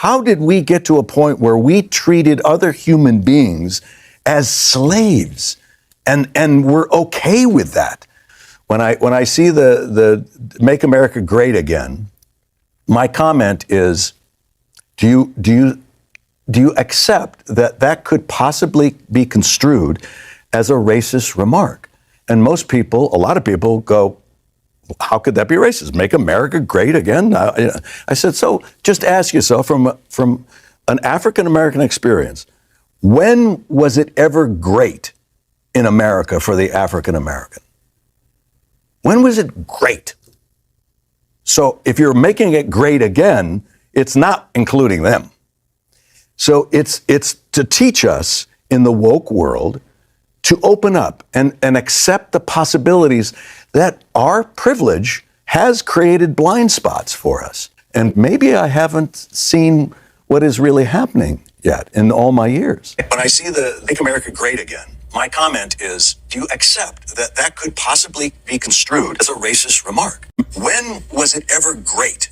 How did we get to a point where we treated other human beings as slaves, and we're okay with that? When I see the Make America Great Again, my comment is, do you accept that that could possibly be construed as a racist remark? And most people, a lot of people go, how could that be racist? Make America great again? I said, so just ask yourself from an African-American experience, when was it ever great in America for the African-American? When was it great? So if you're making it great again, it's not including them. So it's to teach us in the woke world to open up and accept the possibilities that our privilege has created blind spots for us. And maybe I haven't seen what is really happening yet in all my years. When I see the Make America Great Again, my comment is, do you accept that that could possibly be construed as a racist remark? When was it ever great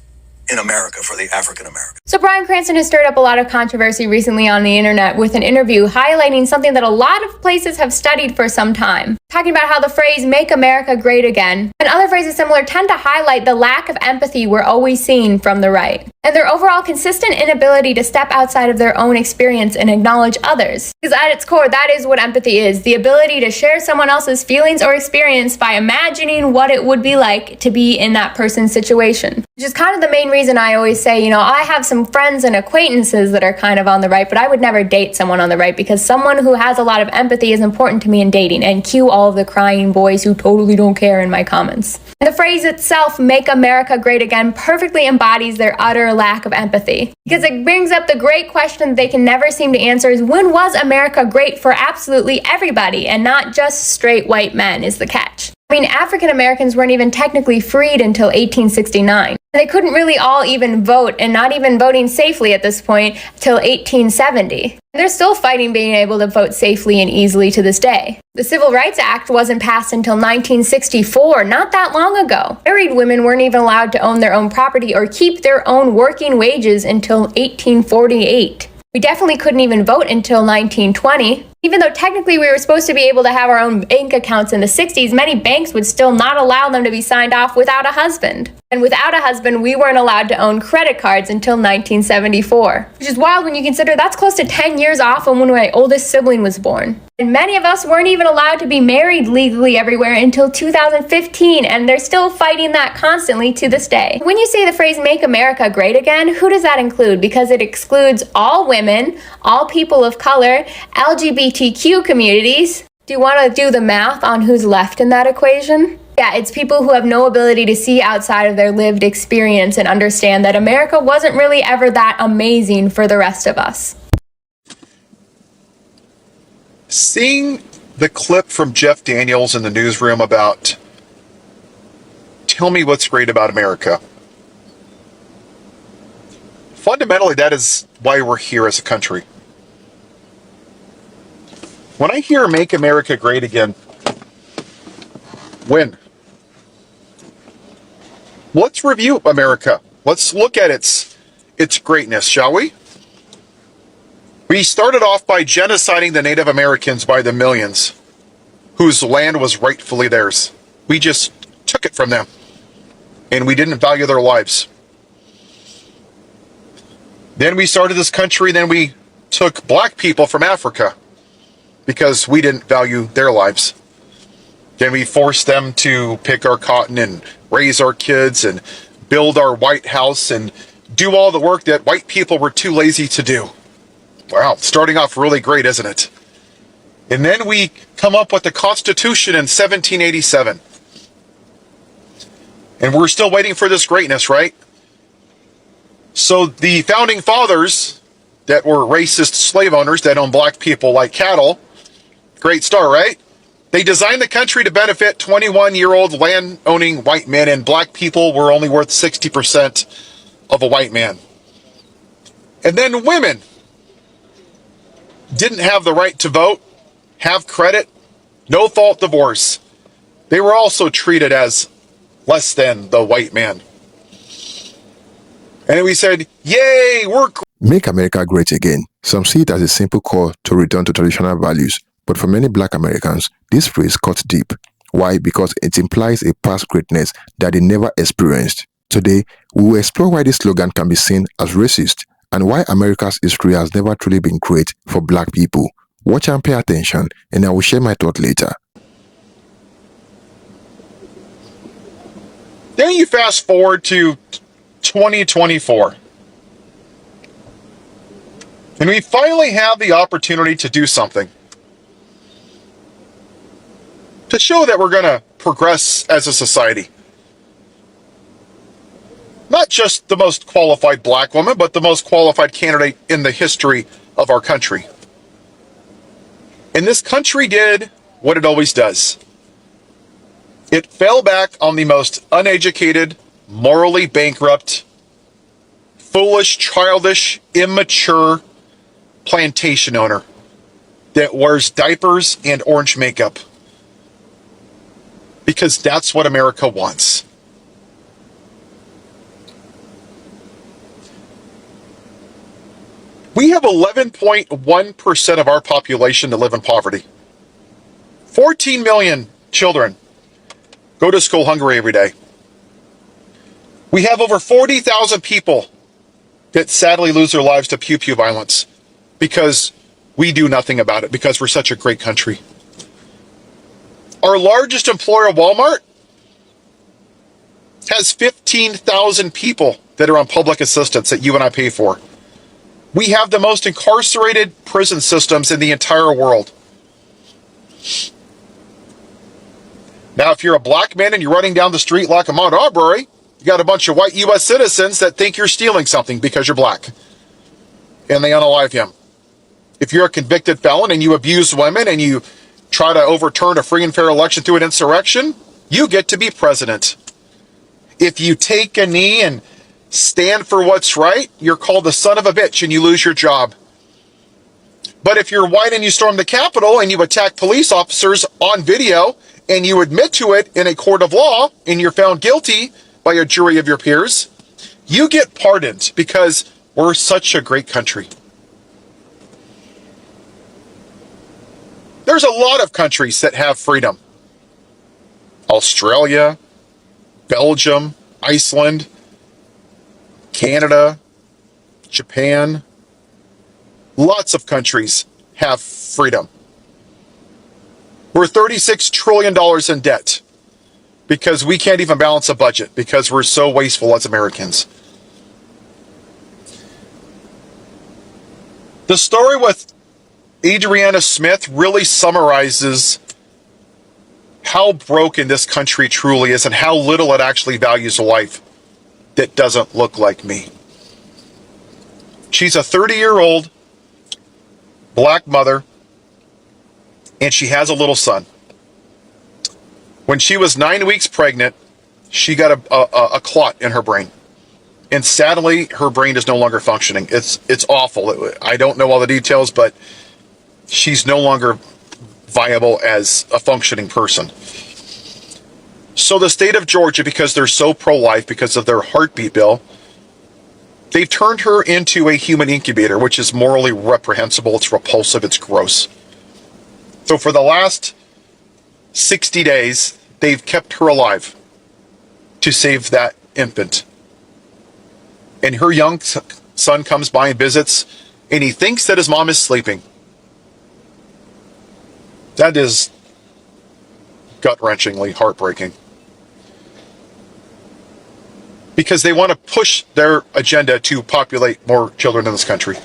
in America for the African American? So Bryan Cranston has stirred up a lot of controversy recently on the internet with an interview highlighting something that a lot of places have studied for some time, talking about how the phrase "Make America Great Again" and other phrases similar tend to highlight the lack of empathy we're always seeing from the right, and their overall consistent inability to step outside of their own experience and acknowledge others. Because at its core, that is what empathy is, the ability to share someone else's feelings or experience by imagining what it would be like to be in that person's situation. Which is kind of the main reason I always say, I have some friends and acquaintances that are kind of on the right, but I would never date someone on the right, because someone who has a lot of empathy is important to me in dating, and cue all of the crying boys who totally don't care in my comments. And the phrase itself, "Make America Great Again," perfectly embodies their utter lack of empathy, because it brings up the great question that they can never seem to answer is, when was America great for absolutely everybody and not just straight white men, is the catch. I mean, African Americans weren't even technically freed until 1869. They couldn't really all even vote, and not even voting safely at this point, till 1870. They're still fighting being able to vote safely and easily to this day. The Civil Rights Act wasn't passed until 1964, not that long ago. Married women weren't even allowed to own their own property or keep their own working wages until 1848. We definitely couldn't even vote until 1920. Even though technically we were supposed to be able to have our own bank accounts in the 60s, many banks would still not allow them to be signed off without a husband. And without a husband, we weren't allowed to own credit cards until 1974. Which is wild when you consider that's close to 10 years off from when my oldest sibling was born. And many of us weren't even allowed to be married legally everywhere until 2015, and they're still fighting that constantly to this day. When you say the phrase "Make America Great Again," who does that include? Because it excludes all women, all people of color, LGBTQ communities. Do you want to do the math on who's left in that equation? Yeah, it's people who have no ability to see outside of their lived experience and understand that America wasn't really ever that amazing for the rest of us. Seeing the clip from Jeff Daniels in the newsroom about, tell me what's great about America. Fundamentally, that is why we're here as a country. When I hear "Make America Great Again," when? Let's review America. Let's look at its greatness, shall we? We started off by genociding the Native Americans by the millions, whose land was rightfully theirs. We just took it from them, and we didn't value their lives. Then we started this country, then we took black people from Africa, because we didn't value their lives. Then we forced them to pick our cotton and raise our kids and build our White House and do all the work that white people were too lazy to do. Wow, starting off really great, isn't it? And then we come up with the Constitution in 1787. And we're still waiting for this greatness, right? So the founding fathers that were racist slave owners that owned black people like cattle, great start, right? They designed the country to benefit 21-year-old land-owning white men, and black people were only worth 60% of a white man. And then women didn't have the right to vote, have credit, no-fault divorce. They were also treated as less than the white man. And we said, yay, we're Make America Great Again. Some see it as a simple call to return to traditional values, but for many Black Americans, this phrase cuts deep. Why? Because it implies a past greatness that they never experienced. Today, we will explore why this slogan can be seen as racist and why America's history has never truly been great for Black people. Watch and pay attention, and I will share my thought later. Then you fast forward to 2024. And we finally have the opportunity to do something. To show that we're going to progress as a society. Not just the most qualified Black woman, but the most qualified candidate in the history of our country. And this country did what it always does. It fell back on the most uneducated, morally bankrupt, foolish, childish, immature plantation owner that wears diapers and orange makeup. Because that's what America wants. We have 11.1% of our population that live in poverty. 14 million children go to school hungry every day. We have over 40,000 people that sadly lose their lives to pew-pew violence because we do nothing about it, because we're such a great country. Our largest employer, Walmart, has 15,000 people that are on public assistance that you and I pay for. We have the most incarcerated prison systems in the entire world. Now, if you're a Black man and you're running down the street like Ahmaud Arbery, you got a bunch of white U.S. citizens that think you're stealing something because you're Black. And they unalive him. If you're a convicted felon and you abuse women and you try to overturn a free and fair election through an insurrection, you get to be president. If you take a knee and stand for what's right, you're called the son of a bitch and you lose your job. But if you're white and you storm the Capitol and you attack police officers on video and you admit to it in a court of law and you're found guilty by a jury of your peers, you get pardoned because we're such a great country. There's a lot of countries that have freedom. Australia, Belgium, Iceland, Canada, Japan. Lots of countries have freedom. We're $36 trillion in debt because we can't even balance a budget because we're so wasteful as Americans. The story with Adriana Smith really summarizes how broken this country truly is and how little it actually values a life that doesn't look like me. She's a 30-year-old Black mother, and she has a little son. When she was 9 weeks pregnant, she got a clot in her brain. And sadly, her brain is no longer functioning. It's awful. I don't know all the details, but she's no longer viable as a functioning person. So the state of Georgia, because they're so pro-life, because of their heartbeat bill, they've turned her into a human incubator, which is morally reprehensible. It's repulsive. It's gross. So for the last 60 days, they've kept her alive to save that infant. And her young son comes by and visits, and he thinks that his mom is sleeping. That is gut-wrenchingly heartbreaking. Because they want to push their agenda to populate more children in this country.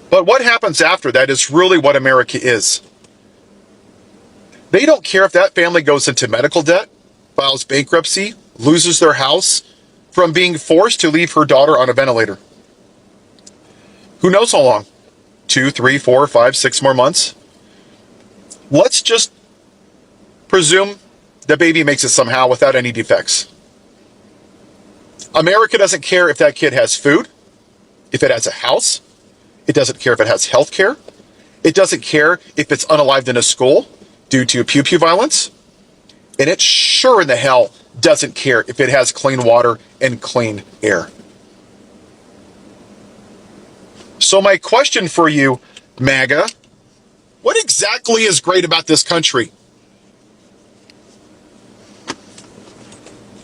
But what happens after that is really what America is. They don't care if that family goes into medical debt, files bankruptcy, loses their house from being forced to leave her daughter on a ventilator. Who knows how long? 2, 3, 4, 5, 6 more months? Let's just presume the baby makes it somehow without any defects. America doesn't care if that kid has food, if it has a house. It doesn't care if it has health care. It doesn't care if it's unalived in a school due to pew-pew violence. And it sure in the hell doesn't care if it has clean water and clean air. So my question for you, MAGA, what exactly is great about this country?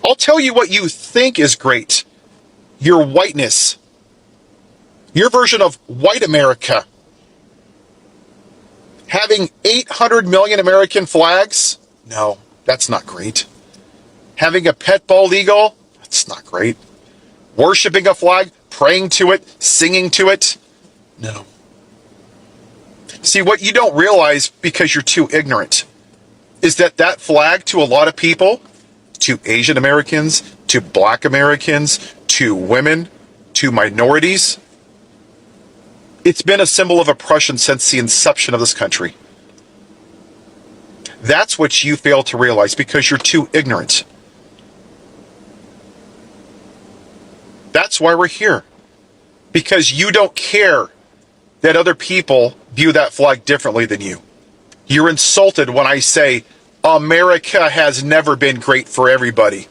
I'll tell you what you think is great. Your whiteness. Your version of white America. Having 800 million American flags? No, that's not great. Having a pet bald eagle? That's not great. Worshipping a flag, praying to it, singing to it? No. See, what you don't realize because you're too ignorant is that that flag to a lot of people, to Asian Americans, to Black Americans, to women, to minorities, it's been a symbol of oppression since the inception of this country. That's what you fail to realize because you're too ignorant. That's why we're here. Because you don't care that other people view that flag differently than you. You're insulted when I say America has never been great for everybody.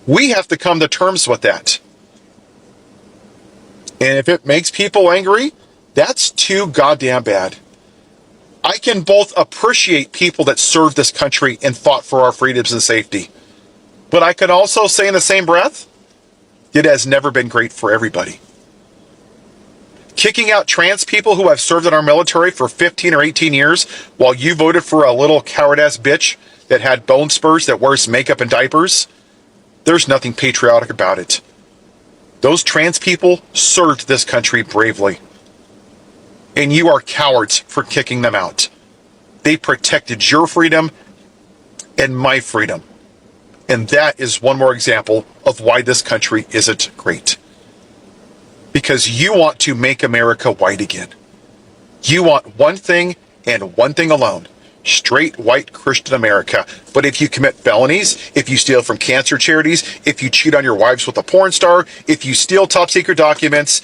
We have to come to terms with that. And if it makes people angry, that's too goddamn bad. I can both appreciate people that served this country and fought for our freedoms and safety. But I can also say in the same breath, it has never been great for everybody. Kicking out trans people who have served in our military for 15 or 18 years while you voted for a little coward-ass bitch that had bone spurs that wears makeup and diapers, there's nothing patriotic about it. Those trans people served this country bravely. And you are cowards for kicking them out. They protected your freedom and my freedom. And that is one more example of why this country isn't great. Because you want to make America white again. You want one thing and one thing alone. Straight white Christian America. But if you commit felonies, if you steal from cancer charities, if you cheat on your wives with a porn star, if you steal top secret documents,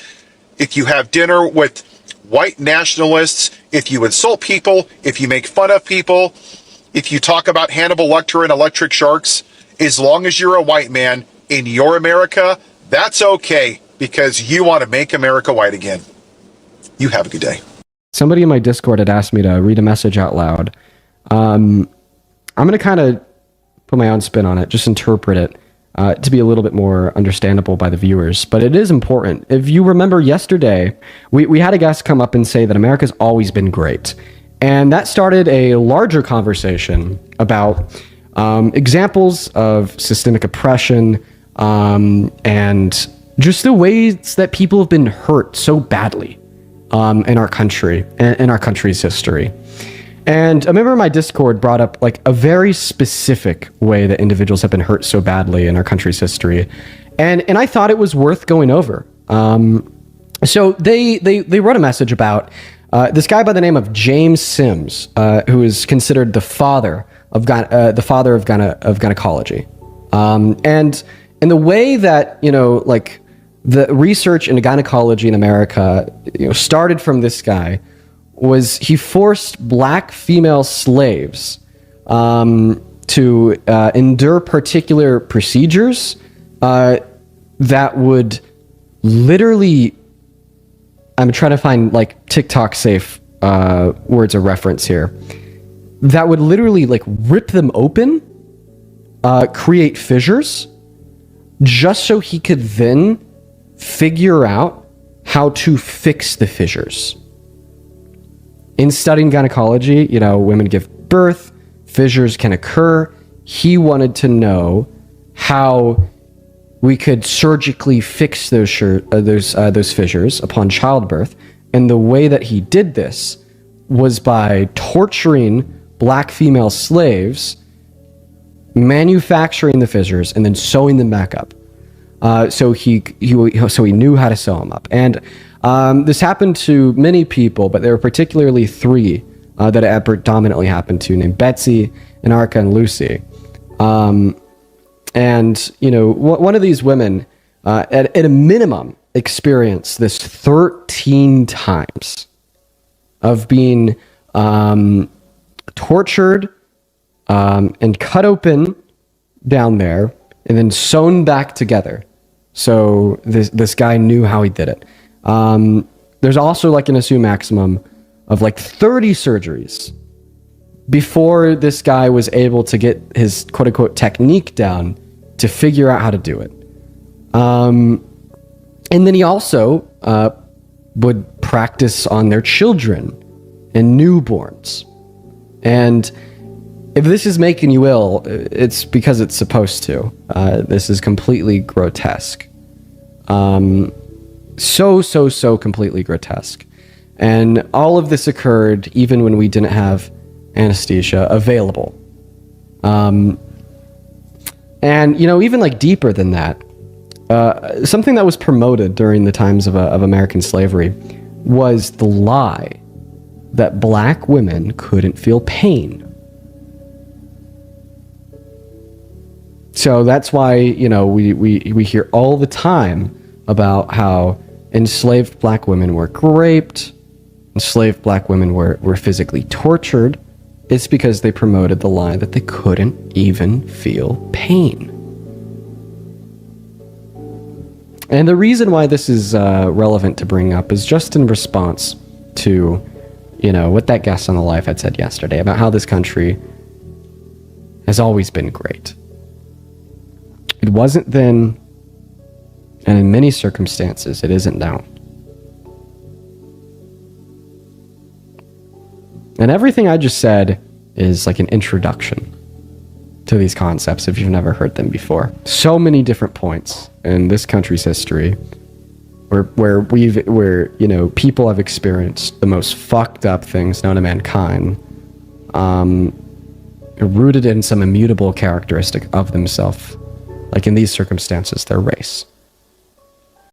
if you have dinner with white nationalists, if you insult people, if you make fun of people, if you talk about Hannibal Lecter and electric sharks, as long as you're a white man in your America, that's okay because you want to make America white again. You have a good day. Somebody in my Discord had asked me to read a message out loud. I'm going to kind of put my own spin on it, just interpret it to be a little bit more understandable by the viewers. But it is important. If you remember yesterday, we had a guest come up and say that America's always been great. And that started a larger conversation about examples of systemic oppression and just the ways that people have been hurt so badly in our country, in our country's history. And a member of my Discord brought up like a very specific way that individuals have been hurt so badly in our country's history. And I thought it was worth going over. So they wrote a message about this guy by the name of James Sims, who is considered the father of gynecology. And in the way that, like the research into gynecology in America, started from this guy, was he forced black female slaves to endure particular procedures that would literally, I'm trying to find like TikTok safe words of reference here, that would literally like rip them open, create fissures, just so he could then figure out how to fix the fissures. In studying gynecology, women give birth, fissures can occur. He wanted to know how we could surgically fix those fissures upon childbirth. And the way that he did this was by torturing black female slaves, manufacturing the fissures, and then sewing them back up. So he knew how to sew them up. And this happened to many people, but there were particularly three that it predominantly happened to, named Betsy, Anarcha, and Lucy. And one of these women, at a minimum, experienced this 13 times of being tortured and cut open down there and then sewn back together. So this guy knew how he did it. There's also like an assumed maximum of like 30 surgeries before this guy was able to get his quote unquote technique down to figure out how to do it. And then he also would practice on their children and newborns. And if this is making you ill, it's because it's supposed to. This is completely grotesque. So completely grotesque. And all of this occurred even when we didn't have anesthesia available. And, you know, even like deeper than that, something that was promoted during the times of American slavery was the lie that black women couldn't feel pain. So that's why, you know, we hear all the time about how enslaved black women were raped, enslaved black women were physically tortured. It's because they promoted the lie that they couldn't even feel pain. And the reason why this is relevant to bring up is just in response to, you know, what that guest on the live had said yesterday about how this country has always been great. It wasn't then, and in many circumstances, it isn't now. And everything I just said is like an introduction to these concepts if you've never heard them before. So many different points in this country's history where you know, people have experienced the most fucked up things known to mankind, rooted in some immutable characteristic of themselves. Like in these circumstances, their race.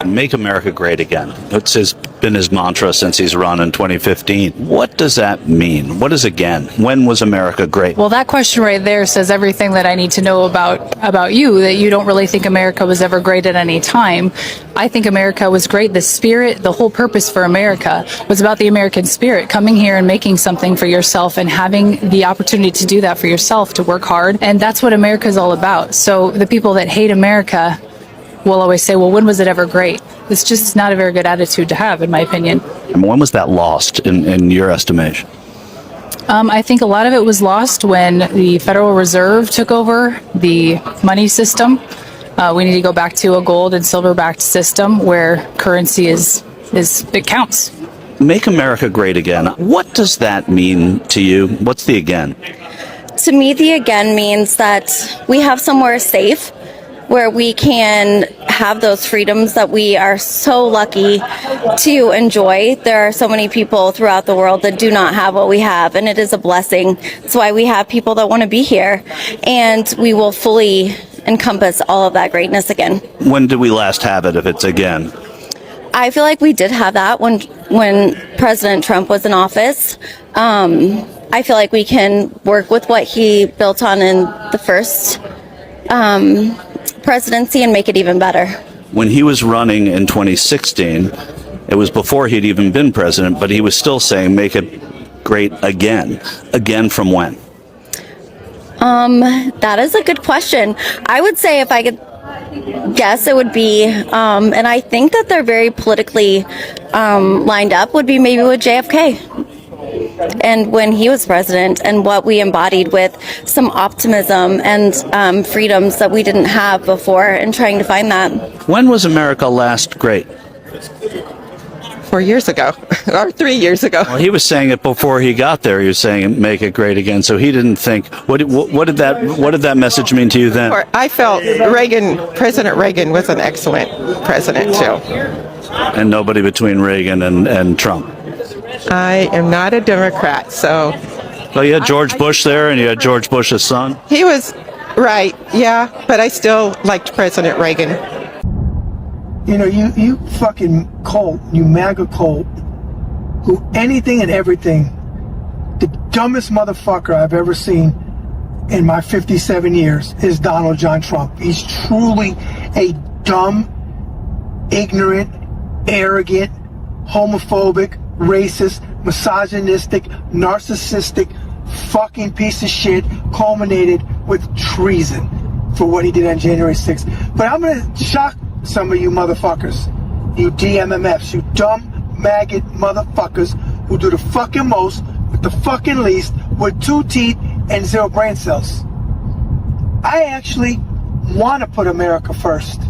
Make America great again. It's been his mantra since he's run in 2015. What does that mean? What is again? When was America great? Well, that question right there says everything that I need to know about you, that you don't really think America was ever great at any time. I think America was great. The spirit, the whole purpose for America was about the American spirit, coming here and making something for yourself and having the opportunity to do that for yourself, to work hard. And that's what America is all about. So the people that hate America will always say, well, when was it ever great? It's just not a very good attitude to have, in my opinion. And when was that lost in your estimation? I think a lot of it was lost when the Federal Reserve took over the money system. We need to go back to a gold and silver-backed system where currency it counts. Make America great again. What does that mean to you? What's the again? To me, the again means that we have somewhere safe where we can have those freedoms that we are so lucky to enjoy. There are so many people throughout the world that do not have what we have, and it is a blessing. That's why we have people that want to be here, and we will fully encompass all of that greatness again. When did we last have it, if it's again? I feel like we did have that when President Trump was in office. I feel like we can work with what he built on in the first presidency and make it even better. When he was running in 2016, it was before he'd even been president, but he was still saying make it great again. Again from when? That is a good question. I would say if I could guess, it would be, and I think that they're very politically lined up, would be maybe with JFK. And when he was president, and what we embodied with some optimism and freedoms that we didn't have before, and trying to find that. When was America last great? 4 years ago, or 3 years ago. Well, he was saying it before he got there. He was saying make it great again. So he didn't think. What did that message mean to you then? I felt President Reagan was an excellent president too. And nobody between Reagan and Trump. I am not a Democrat, so. Well, you had George Bush there, and you had George Bush's son. He was right, yeah, but I still liked President Reagan. You know, you fucking cult, you MAGA cult, who anything and everything, the dumbest motherfucker I've ever seen in my 57 years is Donald John Trump. He's truly a dumb, ignorant, arrogant, homophobic, racist, misogynistic, narcissistic, fucking piece of shit culminated with treason for what he did on January 6th. But I'm gonna shock some of you motherfuckers, you DMMFs, you dumb maggot motherfuckers who do the fucking most with the fucking least with 2 teeth and 0 brain cells. I actually want to put America first.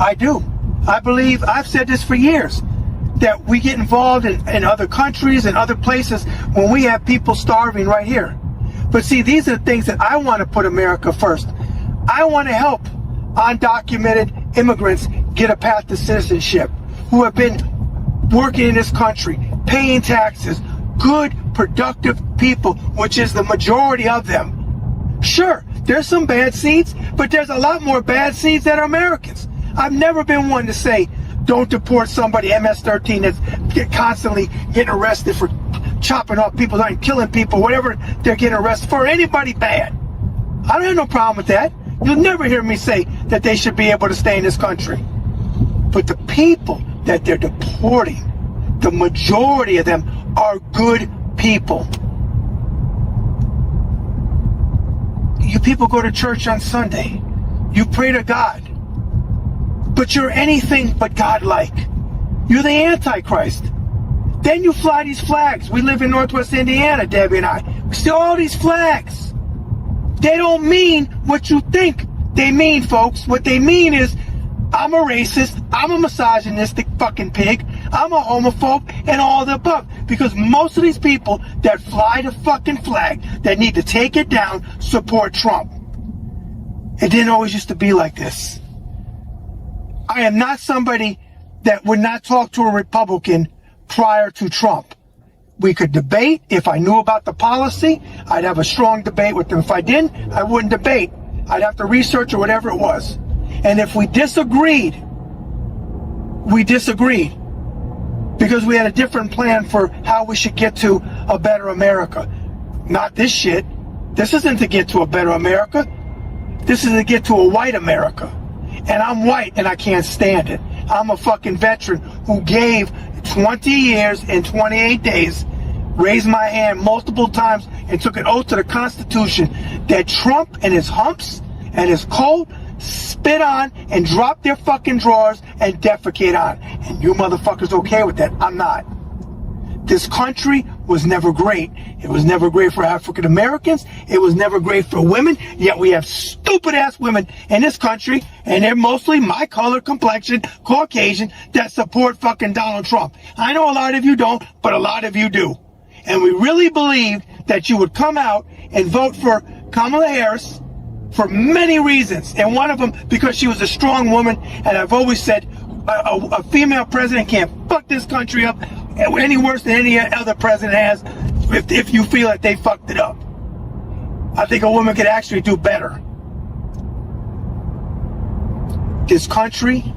I do. I believe, I've said this for years, that we get involved in other countries and other places when we have people starving right here. But see, these are the things that I want to put America first. I want to help undocumented immigrants get a path to citizenship who have been working in this country, paying taxes, good, productive people, which is the majority of them. Sure, there's some bad seeds, but there's a lot more bad seeds that are Americans. I've never been one to say, don't deport somebody, MS-13, that's constantly getting arrested for chopping off people, like killing people, whatever they're getting arrested for, anybody bad. I don't have no problem with that. You'll never hear me say that they should be able to stay in this country. But the people that they're deporting, the majority of them are good people. You people go to church on Sunday. You pray to God. But you're anything but God-like. You're the Antichrist. Then you fly these flags. We live in Northwest Indiana, Debbie and I. We see all these flags. They don't mean what you think they mean, folks. What they mean is, I'm a racist, I'm a misogynistic fucking pig, I'm a homophobe, and all the above. Because most of these people that fly the fucking flag, that need to take it down, support Trump. It didn't always used to be like this. I am not somebody that would not talk to a Republican prior to Trump. We could debate. If I knew about the policy, I'd have a strong debate with them. If I didn't, I wouldn't debate. I'd have to research or whatever it was. And if we disagreed, we disagreed. Because we had a different plan for how we should get to a better America. Not this shit. This isn't to get to a better America. This is to get to a white America. And I'm white and I can't stand it. I'm a fucking veteran who gave 20 years and 28 days, raised my hand multiple times and took an oath to the Constitution that Trump and his humps and his cult spit on and drop their fucking drawers and defecate on. And you motherfuckers okay with that? I'm not. This country was never great. It was never great for African Americans. It was never great for women. Yet we have stupid ass women in this country, and they're mostly my color, complexion, Caucasian, that support fucking Donald Trump. I know a lot of you don't, but a lot of you do. And we really believed that you would come out and vote for Kamala Harris for many reasons. And one of them, because she was a strong woman, and I've always said a female president can't fuck this country up any worse than any other president has if you feel that they fucked it up. I think a woman could actually do better. This country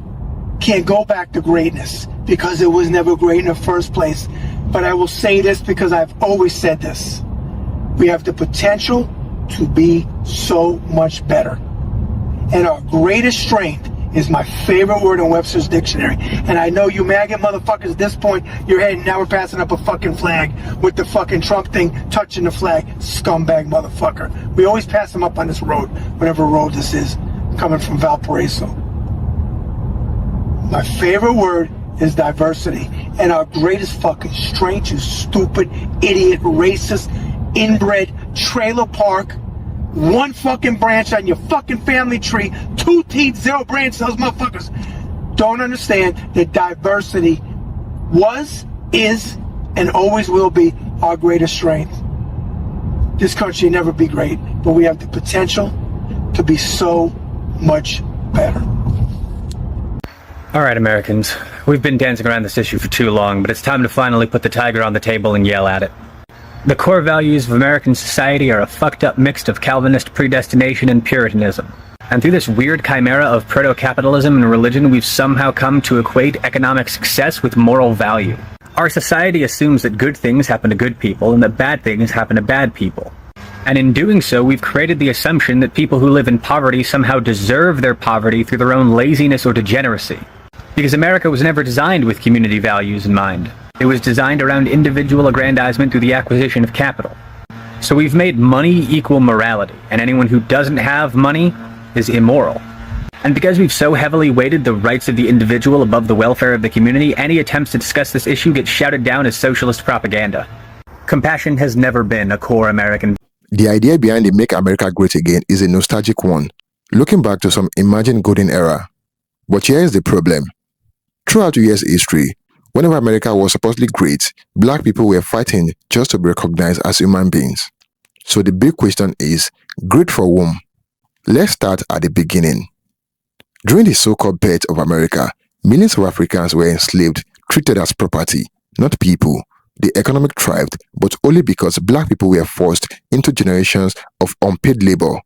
can't go back to greatness because it was never great in the first place. But I will say this because I've always said this. We have the potential to be so much better. And our greatest strength is my favorite word in Webster's dictionary. And I know you maggot motherfuckers at this point, you're heading, now we're passing up a fucking flag with the fucking Trump thing touching the flag. Scumbag motherfucker. We always pass them up on this road, whatever road this is, coming from Valparaiso. My favorite word is diversity. And our greatest fucking strength, you stupid, idiot, racist, inbred, trailer park, one fucking branch on your fucking family tree, 2 teeth, 0 brain cells, motherfuckers don't understand that diversity was, is, and always will be our greatest strength. This country will never be great, but we have the potential to be so much better. All right, Americans, we've been dancing around this issue for too long, but it's time to finally put the tiger on the table and yell at it. The core values of American society are a fucked up mix of Calvinist predestination and Puritanism. And through this weird chimera of proto-capitalism and religion, we've somehow come to equate economic success with moral value. Our society assumes that good things happen to good people and that bad things happen to bad people. And in doing so, we've created the assumption that people who live in poverty somehow deserve their poverty through their own laziness or degeneracy. Because America was never designed with community values in mind. It was designed around individual aggrandizement through the acquisition of capital. So we've made money equal morality, and anyone who doesn't have money is immoral. And because we've so heavily weighted the rights of the individual above the welfare of the community, any attempts to discuss this issue get shouted down as socialist propaganda. Compassion has never been a core American. The idea behind the Make America Great Again is a nostalgic one, looking back to some imagined golden era. But here is the problem. Throughout US history, whenever America was supposedly great, black people were fighting just to be recognized as human beings. So the big question is, great for whom? Let's start at the beginning. During the so-called birth of America, millions of Africans were enslaved, treated as property, not people. The economic thrived, but only because black people were forced into generations of unpaid labor.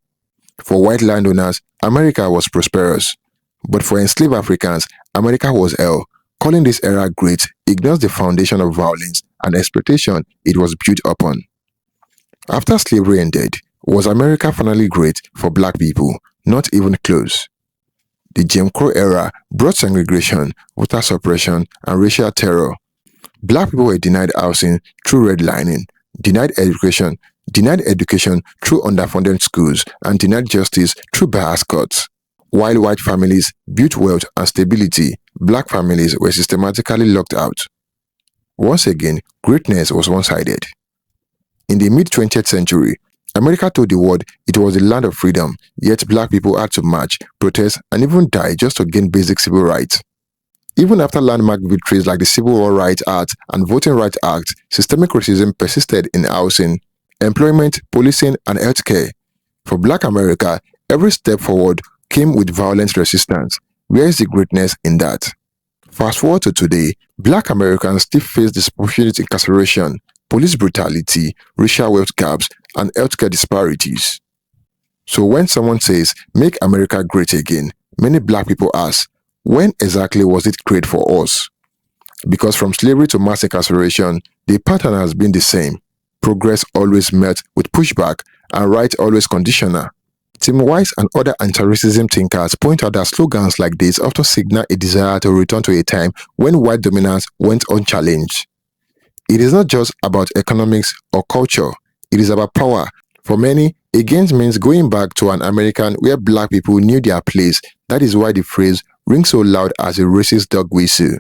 For white landowners, America was prosperous. But for enslaved Africans, America was hell. Calling this era great ignores the foundation of violence and exploitation it was built upon. After slavery ended, was America finally great for black people? Not even close. The Jim Crow era brought segregation, voter suppression, and racial terror. Black people were denied housing through redlining, denied education through underfunded schools, and denied justice through bias courts. While white families built wealth and stability, black families were systematically locked out. Once again, greatness was one-sided. In the mid-20th century, America told the world it was the land of freedom, yet black people had to march, protest, and even die just to gain basic civil rights. Even after landmark victories like the Civil War Rights Act and Voting Rights Act, systemic racism persisted in housing, employment, policing, and healthcare. For black America, every step forward came with violent resistance. Where is the greatness in that? Fast forward to today, black Americans still face disproportionate incarceration, police brutality, racial wealth gaps, and healthcare disparities. So when someone says, "Make America great again," many black people ask, when exactly was it great for us? Because from slavery to mass incarceration, the pattern has been the same. Progress always met with pushback, and right always conditional. Tim Wise and other anti-racism thinkers point out that slogans like this often signal a desire to return to a time when white dominance went unchallenged. It is not just about economics or culture, it is about power. For many, against means going back to an American where black people knew their place. That is why the phrase rings so loud as a racist dog whistle.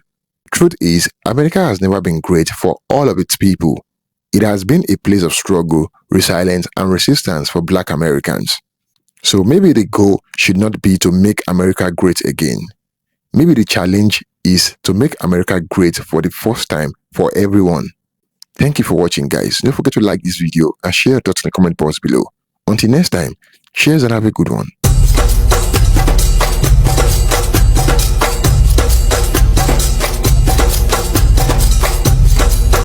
Truth is, America has never been great for all of its people. It has been a place of struggle, resilience, and resistance for black Americans. So maybe the goal should not be to make America great again. Maybe the challenge is to make America great for the first time for everyone. Thank you for watching, guys. Don't forget to like this video and share your thoughts in the comment box below. Until next time, cheers and have a good one.